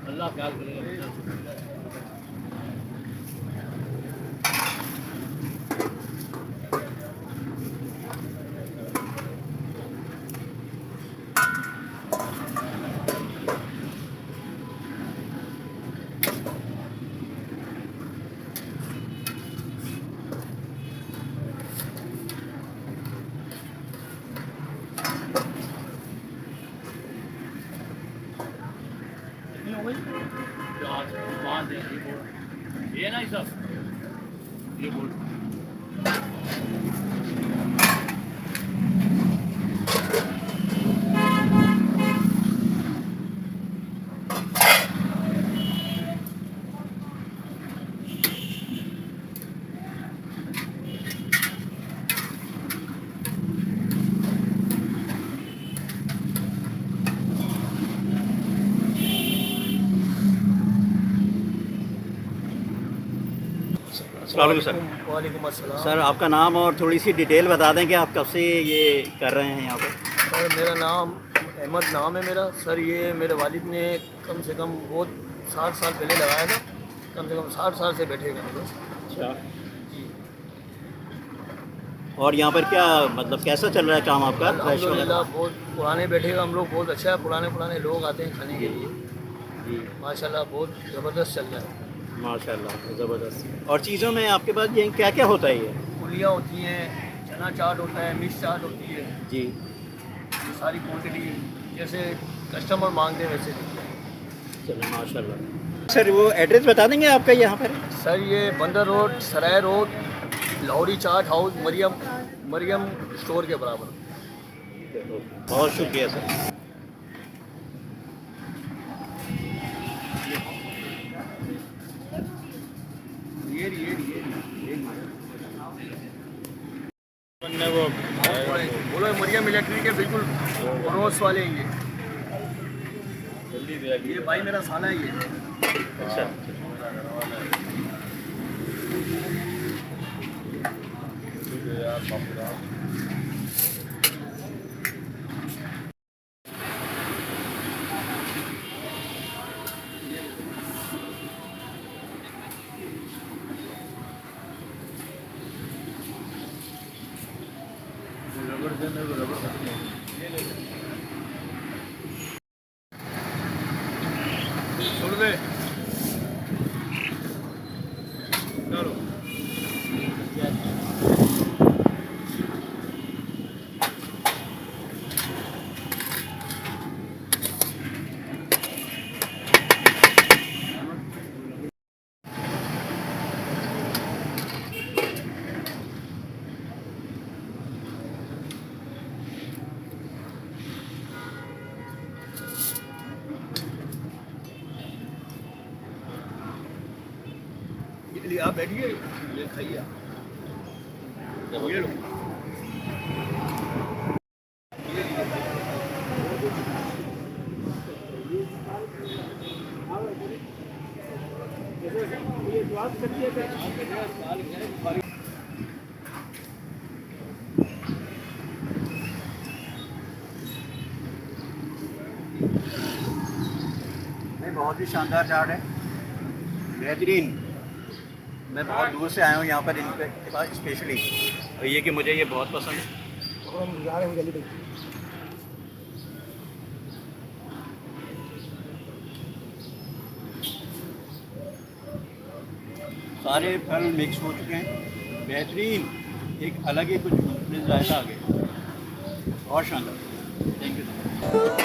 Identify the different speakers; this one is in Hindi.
Speaker 1: अल्लाह ख्याल करेगा। ये ना सब ये बोल
Speaker 2: सर।
Speaker 3: वालेकुम अस्सलाम।
Speaker 2: सर आपका नाम और थोड़ी सी डिटेल बता दें कि आप कब से ये कर रहे हैं यहाँ पर।
Speaker 3: सर मेरा नाम अहमद नाम है मेरा। सर ये मेरे वालिद ने कम से कम बहुत 60 साल पहले लगाया था। कम से कम 60 साल से बैठे हुए हैं लोग।
Speaker 2: अच्छा
Speaker 3: जी।
Speaker 2: और यहाँ पर क्या मतलब कैसा चल रहा है काम आपका?
Speaker 3: अल्हम्दुलिल्लाह बहुत पुराने बैठे हुए हम लोग, बहुत अच्छा है। पुराने लोग आते हैं खाने के लिए
Speaker 2: जी,
Speaker 3: माशाल्लाह बहुत ज़बरदस्त चल रहा है।
Speaker 2: माशाल्लाह ज़बरदस्त। और चीज़ों में आपके पास ये क्या क्या होता है? ये
Speaker 3: पुलियाँ होती हैं, चना चाट होता है, मिक्स चाट होती है।
Speaker 2: जी,
Speaker 3: सारी क्वांटिटी जैसे कस्टमर मांगते हैं वैसे।
Speaker 2: चलो माशाल्लाह। सर वो एड्रेस बता देंगे आपका यहाँ पर?
Speaker 3: सर ये बंदर रोड, सराय रोड, लाहौरी चाट हाउस, मरियम स्टोर के बराबर।
Speaker 2: बहुत शुक्रिया सर।
Speaker 3: बोलो मरियम मिलिट्री के बिल्कुल पड़ोस वाले ही ये भाई मेरा साला है ये।
Speaker 2: अच्छा,
Speaker 3: सुन दे चलो। ये आप बैठिए, ये खाइए ये लो।
Speaker 2: बहुत ही शानदार चाट है, बेहतरीन। मैं बहुत दूर से आया हूँ यहाँ पर इनके पास स्पेशली, और ये कि मुझे ये बहुत पसंद है। सारे फल मिक्स हो चुके हैं, बेहतरीन, एक अलग ही कुछ जायका आ गया, बहुत शानदार। Thank you.